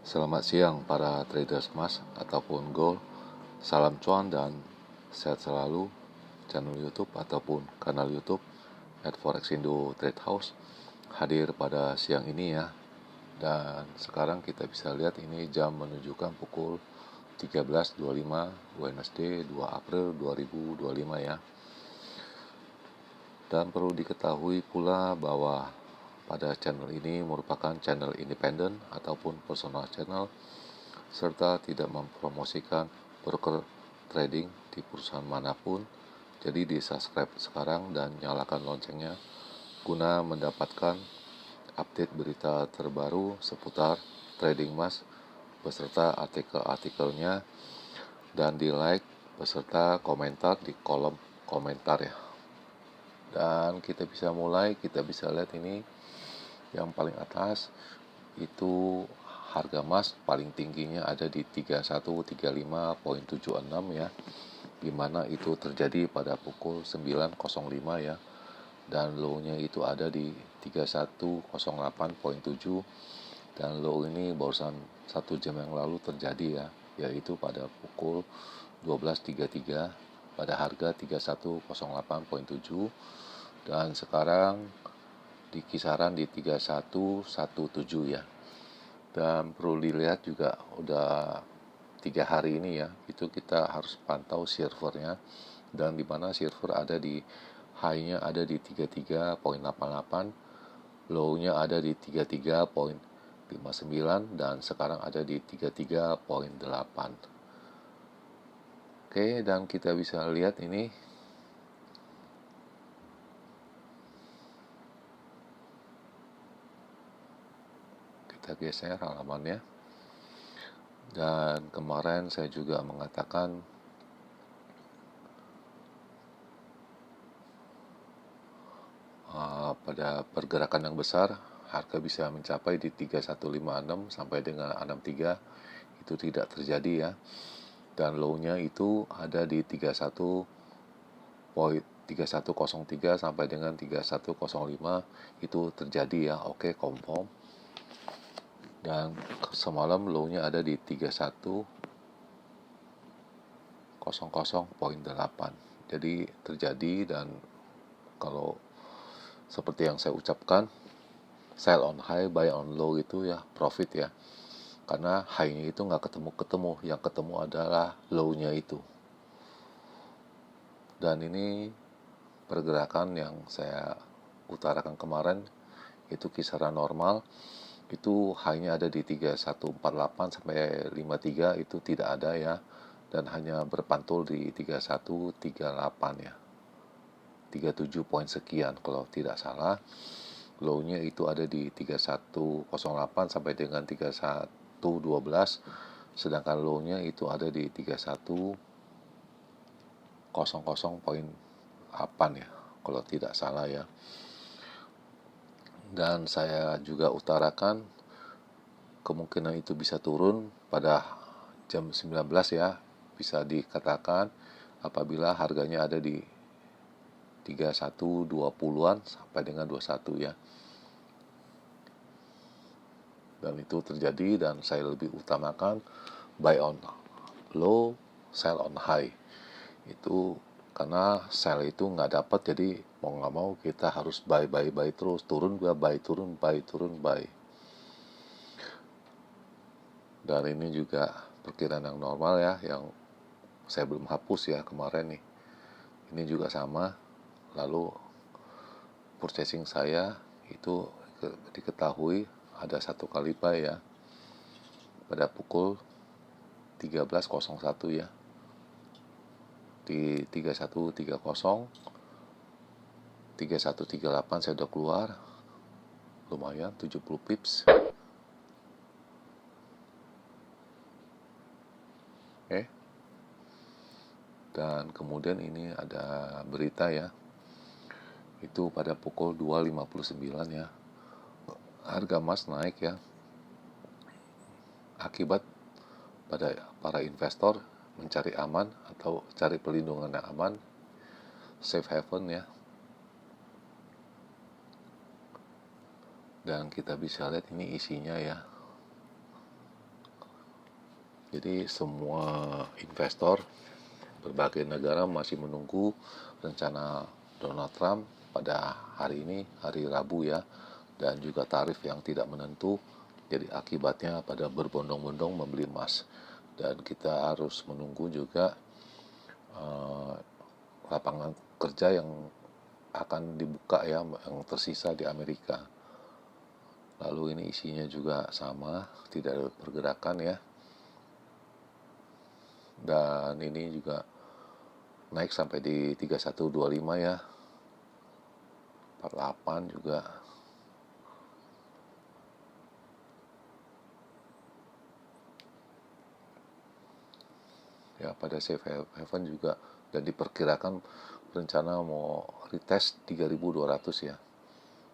Selamat siang para traders emas ataupun gold. Salam cuan dan sehat selalu. Channel YouTube ataupun kanal YouTube @forexindo Trade House hadir pada siang ini ya. Dan sekarang kita bisa lihat ini jam menunjukkan pukul 13.25 Wednesday 2 April 2025 ya. Dan perlu diketahui pula bahwa pada channel ini merupakan channel independen ataupun personal channel, serta tidak mempromosikan broker trading di perusahaan manapun. Jadi di subscribe sekarang dan nyalakan loncengnya guna mendapatkan update berita terbaru seputar trading emas beserta artikel-artikelnya, dan di like beserta komentar di kolom komentar ya. Dan kita bisa mulai, kita bisa lihat ini yang paling atas itu harga emas paling tingginya ada di 3135.76 ya, dimana itu terjadi pada pukul 9.05 ya, dan low-nya itu ada di 3108.7, dan low ini barusan 1 jam yang lalu terjadi ya, yaitu pada pukul 12.33 pada harga 3108.7, dan sekarang di kisaran di 3117 ya. Dan perlu dilihat juga udah 3 hari ini ya, itu kita harus pantau servernya, dan dimana server ada di high-nya ada di 33.88, low-nya ada di 33.59, dan sekarang ada di 33.8. Oke, dan kita bisa lihat ini kita geser halamannya. Dan kemarin saya juga mengatakan pada pergerakan yang besar harga bisa mencapai di 3156 sampai dengan 63, itu tidak terjadi ya. Dan low-nya itu ada di 3103 sampai dengan 3105, itu terjadi ya. Oke, confirm. Dan semalam low-nya ada di 3100.8. Jadi terjadi, dan kalau seperti yang saya ucapkan, sell on high, buy on low itu ya profit ya. Karena high-nya itu nggak ketemu-ketemu, yang ketemu adalah low-nya itu. Dan ini pergerakan yang saya utarakan kemarin, itu kisaran normal, itu high-nya ada di 3148 sampai 53, itu tidak ada ya, dan hanya berpantul di 3138 ya, 37 poin sekian kalau tidak salah. Low-nya itu ada di 3108 sampai dengan 3112, sedangkan low-nya itu ada di 3100.8 ya kalau tidak salah ya. Dan saya juga utarakan kemungkinan itu bisa turun pada jam 19 ya, bisa dikatakan apabila harganya ada di 3120-an sampai dengan 21 ya. Dan itu terjadi, dan saya lebih utamakan buy on low, sell on high. Itu karena sell itu nggak dapat, jadi mau nggak mau kita harus buy terus, turun gua buy, turun buy. Dan ini juga perkiraan yang normal ya, yang saya belum hapus ya kemarin nih. Ini juga sama. Lalu purchasing saya itu diketahui ada 1 kali buy ya pada pukul 13.01 ya, di 3130, 3138 saya udah keluar, lumayan 70 pips. Dan kemudian ini ada berita ya, itu pada pukul 2.59 ya, harga emas naik ya, akibat pada para investor mencari aman atau cari pelindungan yang aman, safe haven ya. Dan kita bisa lihat ini isinya ya, Jadi semua investor berbagai negara masih menunggu rencana Donald Trump pada hari ini, hari Rabu ya, dan juga tarif yang tidak menentu. Jadi akibatnya pada berbondong-bondong membeli emas. Dan kita harus menunggu juga eh, lapangan kerja yang akan dibuka ya, yang tersisa di Amerika. Lalu ini isinya juga sama, tidak ada pergerakan ya. Dan ini juga naik sampai di 3125 ya. 48 juga. Ya, pada safe haven juga, dan diperkirakan rencana mau retest 3200 ya.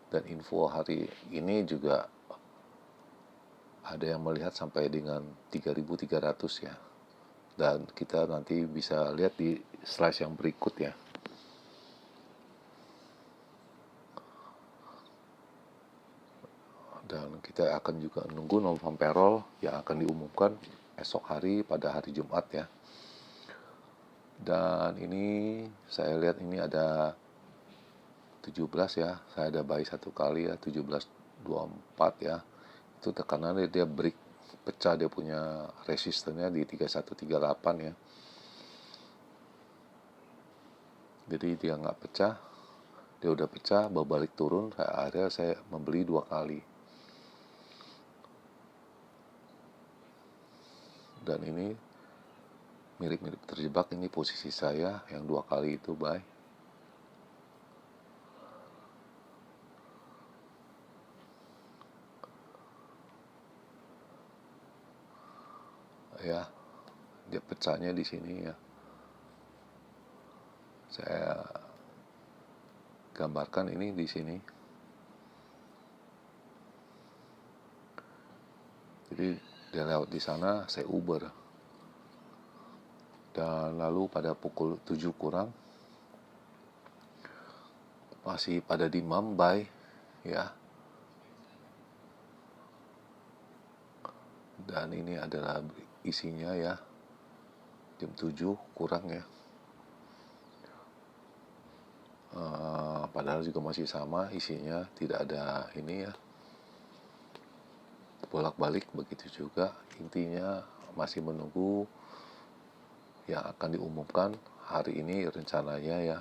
Dan info hari ini juga ada yang melihat sampai dengan 3300 ya. Dan kita nanti bisa lihat di slide yang berikut ya. Dan kita akan juga menunggu non-farm payroll yang akan diumumkan esok hari pada hari Jumat ya. Dan ini saya lihat ini ada 17 ya, saya ada buy satu kali ya, 17.24 ya. Itu tekanannya dia break, pecah dia punya resistennya di 3138 ya. Jadi dia nggak pecah, dia udah pecah, balik turun, akhirnya saya membeli 2 kali. Dan ini mirip-mirip terjebak, ini posisi saya yang 2 kali itu buy. Ya, dia pecahnya di sini ya. Saya gambarkan ini di sini. Jadi dia lewat di sana, saya Uber. Dan lalu pada pukul 7 kurang masih pada di Mumbai ya. Dan ini adalah isinya ya, jam 7 kurang ya. Padahal juga masih sama isinya, tidak ada ini ya, bolak-balik begitu juga. Intinya masih menunggu yang akan diumumkan hari ini rencananya ya.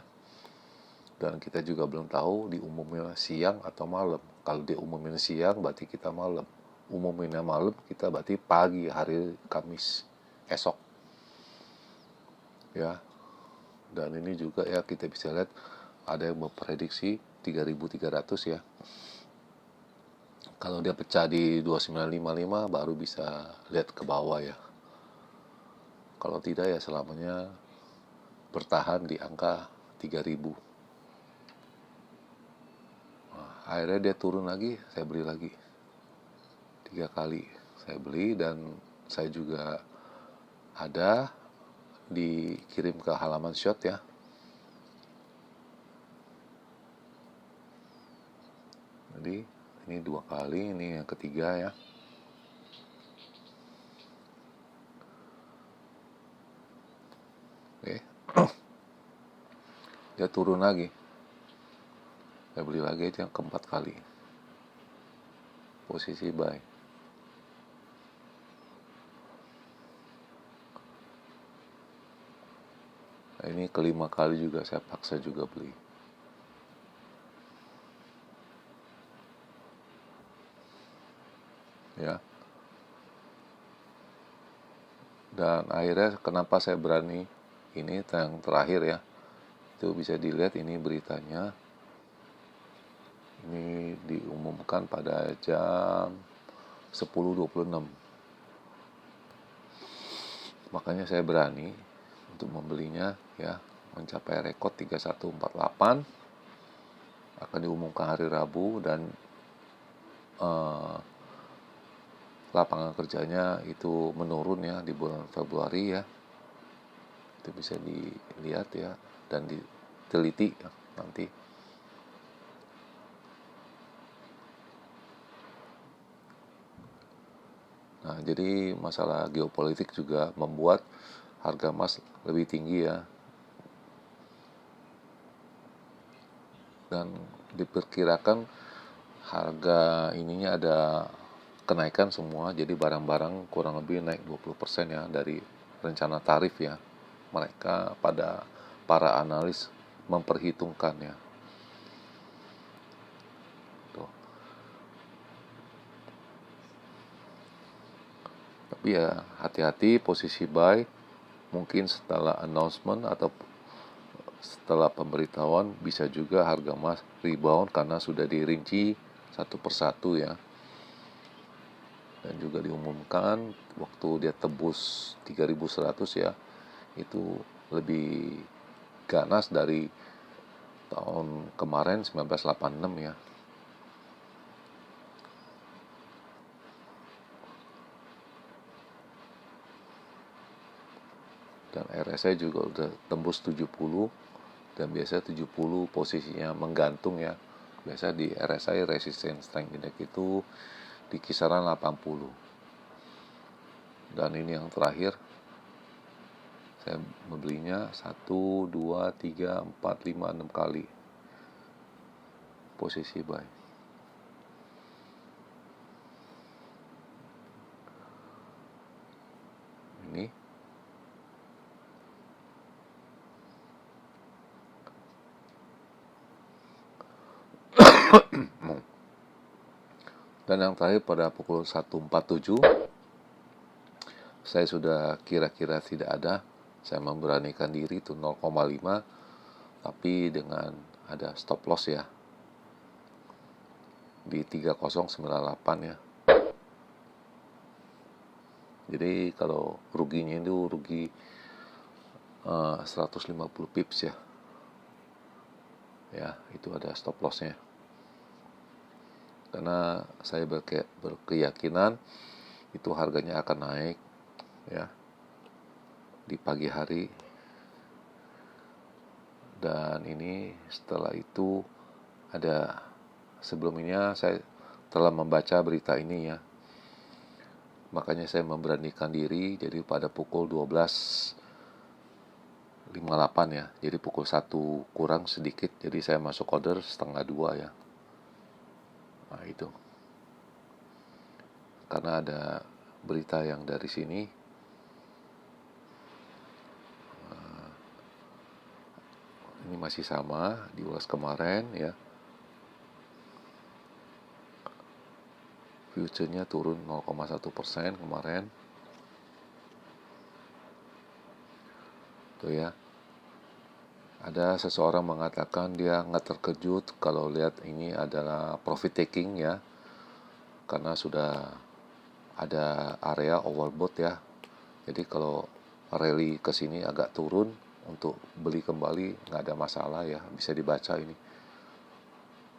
Dan kita juga belum tahu diumumnya siang atau malam. Kalau diumumin siang berarti kita malam, umuminnya malam kita berarti pagi hari Kamis esok ya. Dan ini juga ya, kita bisa lihat ada yang memprediksi 3300 ya. Kalau dia pecah di 2955 baru bisa lihat ke bawah ya. Kalau tidak ya selamanya bertahan di angka 3000. Nah, akhirnya dia turun lagi, saya beli lagi 3 kali saya beli. Dan saya juga ada dikirim ke halaman shot ya. Jadi ini 2 kali, ini yang ketiga ya. Oke. Dia turun lagi, saya beli lagi, itu yang keempat kali posisi buy. Nah, ini kelima kali juga saya paksa juga beli ya. Dan akhirnya kenapa saya berani, ini yang terakhir ya, itu bisa dilihat ini beritanya, ini diumumkan pada jam 10.26. Makanya saya berani untuk membelinya ya, mencapai rekor 3148. Akan diumumkan hari Rabu. Dan lapangan kerjanya itu menurun ya di bulan Februari ya. Itu bisa dilihat ya dan diteliti ya, nanti. Nah, jadi masalah geopolitik juga membuat harga emas lebih tinggi ya. Dan diperkirakan harga ininya ada kenaikan semua, jadi barang-barang kurang lebih naik 20% ya dari rencana tarif ya. Mereka para analis memperhitungkan ya. Tuh. Tapi ya hati-hati posisi buy, mungkin setelah announcement atau setelah pemberitahuan bisa juga harga emas rebound karena sudah dirinci satu persatu ya. Dan juga diumumkan waktu dia tebus 3.100 ya, itu lebih ganas dari tahun kemarin 1986 ya. Dan RSI juga udah tembus 70, dan biasanya 70 posisinya menggantung ya. Biasa di RSI Resistance Strength Index itu di kisaran 80. Dan ini yang terakhir saya membelinya 1, 2, 3, 4, 5, 6 kali posisi buy. Ini dan yang terakhir pada pukul 1.47 saya sudah kira-kira tidak ada, saya memberanikan diri itu 0,5, tapi dengan ada stop loss ya di 3098 ya. Jadi kalau ruginya itu rugi 150 pips ya. Ya, itu ada stop lossnya. Karena saya berkeyakinan itu harganya akan naik ya di pagi hari. Dan ini setelah itu ada, sebelumnya saya telah membaca berita ini ya. Makanya saya memberanikan diri, jadi pada pukul 12.58 ya. Jadi pukul 1 kurang sedikit, jadi saya masuk order setengah 2 ya. Nah itu. Karena ada berita yang dari sini. Ini masih sama diulas kemarin ya. Future-nya turun 0,1% kemarin. Tuh ya. Ada seseorang mengatakan dia nggak terkejut kalau lihat ini adalah profit taking ya, karena sudah ada area overbought ya. Jadi kalau rally ke sini agak turun untuk beli kembali nggak ada masalah ya, bisa dibaca ini.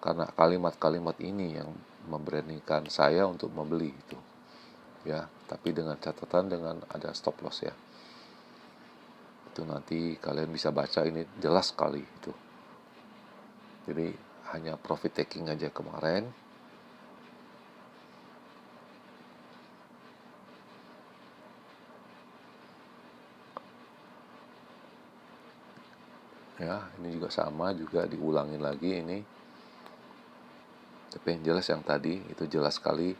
Karena kalimat-kalimat ini yang memberanikan saya untuk membeli itu ya, tapi dengan catatan dengan ada stop loss ya. Itu nanti kalian bisa baca, ini jelas sekali itu. Jadi hanya profit taking aja kemarin. Ya, ini juga sama, juga diulangin lagi ini. Tapi yang jelas yang tadi itu jelas sekali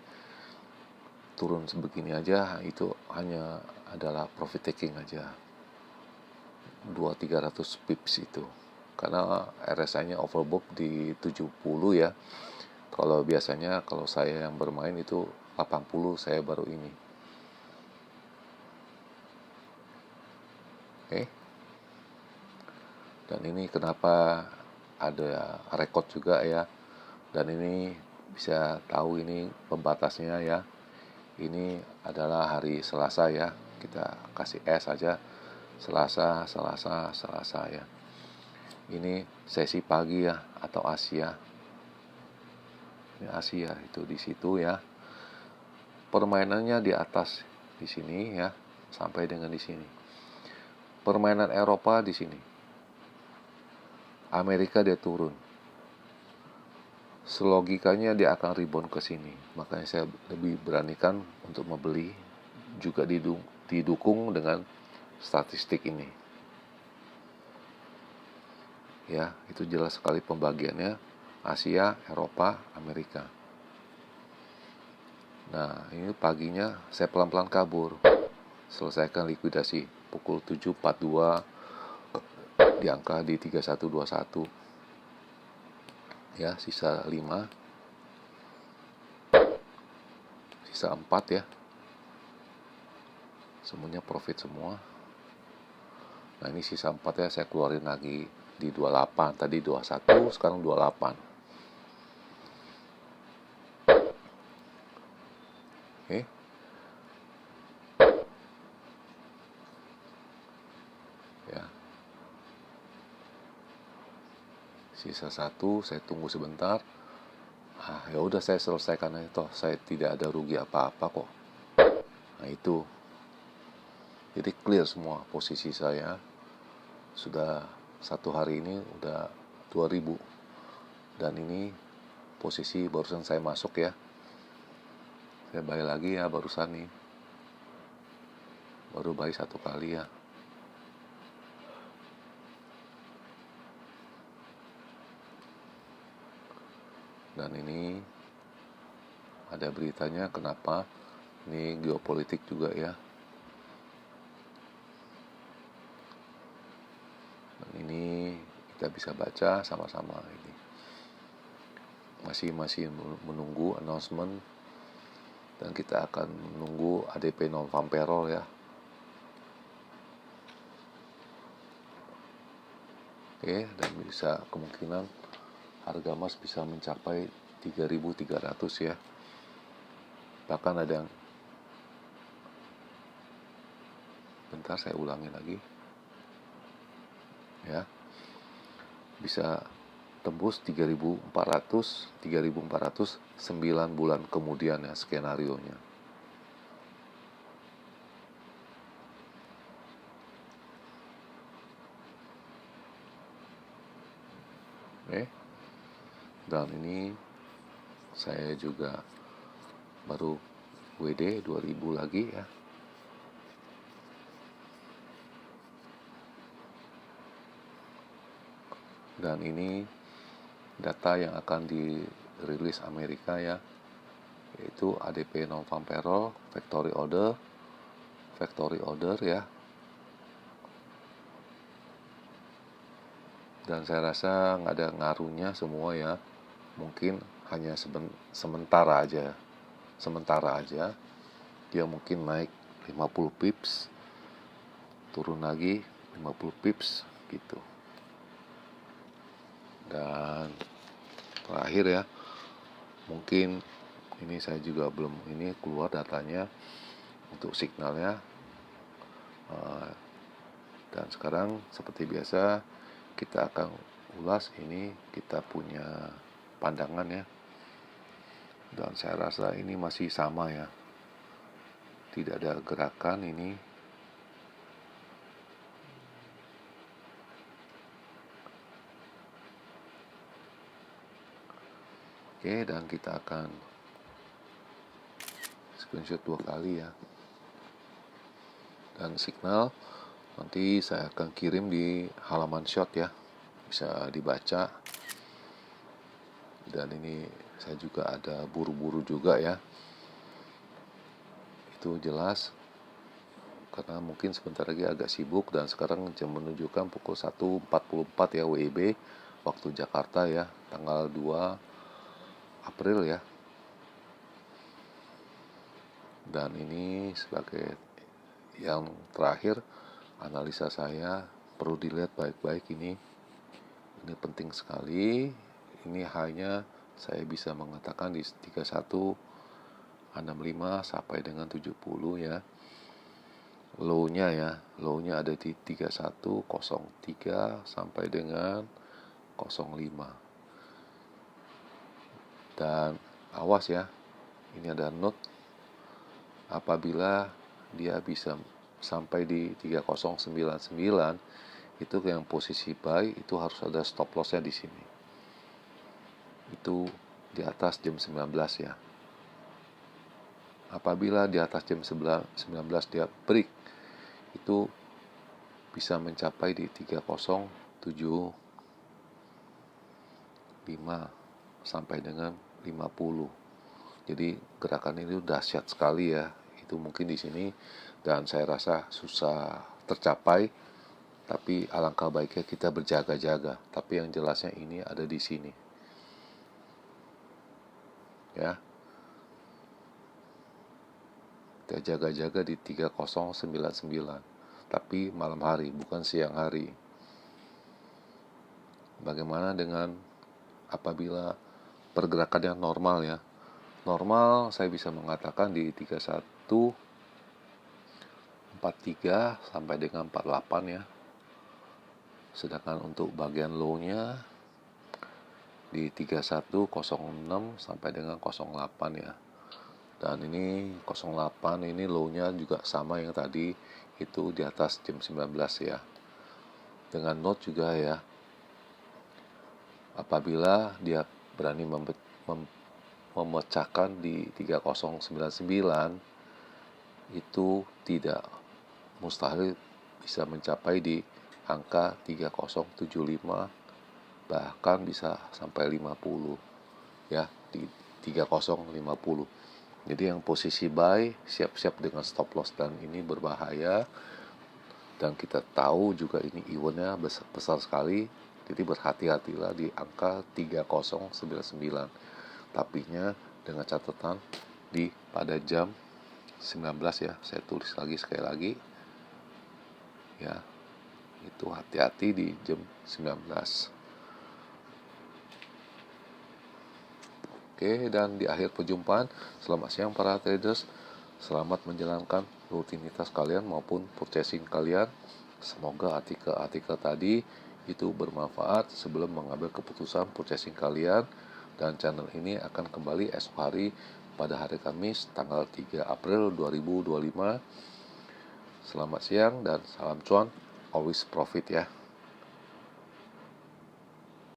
turun sebegini aja, itu hanya adalah profit taking aja. 200-300 pips itu. Karena RSI-nya overbought di 70 ya. Kalau biasanya kalau saya yang bermain itu 80, saya baru ini. Oke. Dan ini kenapa ada record juga ya. Dan ini bisa tahu ini pembatasnya ya. Ini adalah hari Selasa ya. Kita kasih S aja. Selasa ya. Ini sesi pagi ya, atau Asia. Ini Asia itu di situ ya. Permainannya di atas di sini ya, sampai dengan di sini. Permainan Eropa di sini. Amerika dia turun. selogikanya dia akan rebound ke sini. Makanya saya lebih beranikan untuk membeli, juga didukung dengan statistik ini. Ya, itu jelas sekali pembagiannya Asia, Eropa, Amerika. Nah, ini paginya saya pelan-pelan kabur. Selesaikan likuidasi pukul 7.42 di angka di 3121. Ya, sisa 5. Sisa 4 ya. Semuanya profit semua. Nah, ini sisa 4 ya, saya keluarin lagi di 28. Tadi 21, sekarang 28. Oke. Ya. Sisa 1, saya tunggu sebentar. Ya udah, saya selesaikan aja, toh saya tidak ada rugi apa-apa kok. Nah, itu. Jadi clear semua posisi saya. Sudah 1 hari ini udah 2000. Dan ini posisi barusan saya masuk ya. Saya balik lagi ya barusan nih. Baru balik 1 kali ya. Dan ini ada beritanya kenapa. Ini geopolitik juga ya. Dan ini kita bisa baca sama-sama ini. Masih menunggu announcement, dan kita akan menunggu ADP non-farm payroll ya. Oke, dan bisa kemungkinan harga emas bisa mencapai 3.300 ya. Bahkan ada yang, bentar saya ulangi lagi ya, bisa tembus 3.400 9 bulan kemudian ya skenarionya. Oke. Dan ini saya juga baru WD 2000 lagi ya. Dan ini data yang akan dirilis Amerika ya, yaitu ADP non-farm payroll, factory order ya. Dan saya rasa nggak ada ngaruhnya semua ya, mungkin hanya sementara aja dia mungkin naik 50 pips, turun lagi 50 pips gitu. Dan terakhir ya, mungkin ini saya juga belum ini keluar datanya untuk signalnya. Dan sekarang seperti biasa kita akan ulas ini, kita punya pandangan ya. Dan saya rasa ini masih sama ya, tidak ada gerakan ini. Oke, dan kita akan screenshot 2 kali ya. Dan signal nanti saya akan kirim di halaman shot ya, bisa dibaca. Dan ini saya juga ada buru-buru juga ya, itu jelas karena mungkin sebentar lagi agak sibuk. Dan sekarang jam menunjukkan pukul 1.44 ya WIB waktu Jakarta ya, tanggal 2 April ya. Dan ini sebagai yang terakhir, analisa saya perlu dilihat baik-baik ini penting sekali. Ini hanya saya bisa mengatakan di 3165 sampai dengan 70 ya. Low-nya ada di 3103 sampai dengan 05. Dan awas ya, ini ada note, apabila dia bisa sampai di 3099 itu yang posisi buy, itu harus ada stop lossnya di sini. Itu di atas jam 19 ya. Apabila di atas jam 19 dia break, itu bisa mencapai di 3075 sampai dengan 50. Jadi gerakan ini dahsyat sekali ya. Itu mungkin di sini dan saya rasa susah tercapai, tapi alangkah baiknya kita berjaga-jaga. Tapi yang jelasnya ini ada di sini. Ya. Kita jaga-jaga di 3099. Tapi malam hari, bukan siang hari. Bagaimana dengan apabila pergerakan yang normal ya? Normal saya bisa mengatakan di 3143 sampai dengan 48 ya. Sedangkan untuk bagian low-nya di 3106 sampai dengan 08 ya. Dan ini 08 ini low-nya juga sama yang tadi, itu di atas jam 19 ya. Dengan note juga ya. Apabila dia berani memecahkan di 3099, itu tidak mustahil bisa mencapai di angka 3075, bahkan bisa sampai 50 ya, di 3050. Jadi yang posisi buy siap-siap dengan stop loss, dan ini berbahaya. Dan kita tahu juga ini eventnya besar sekali, jadi berhati-hatilah di angka 3099. Tapinya dengan catatan di pada jam 19 ya, saya tulis lagi sekali lagi ya, itu hati-hati di jam 19. Oke, dan di akhir perjumpaan, selamat siang para traders. Selamat menjalankan rutinitas kalian maupun purchasing kalian. Semoga artikel-artikel tadi itu bermanfaat sebelum mengambil keputusan purchasing kalian. Dan channel ini akan kembali esok hari pada hari Kamis tanggal 3 April 2025. Selamat siang dan salam cuan, always profit ya.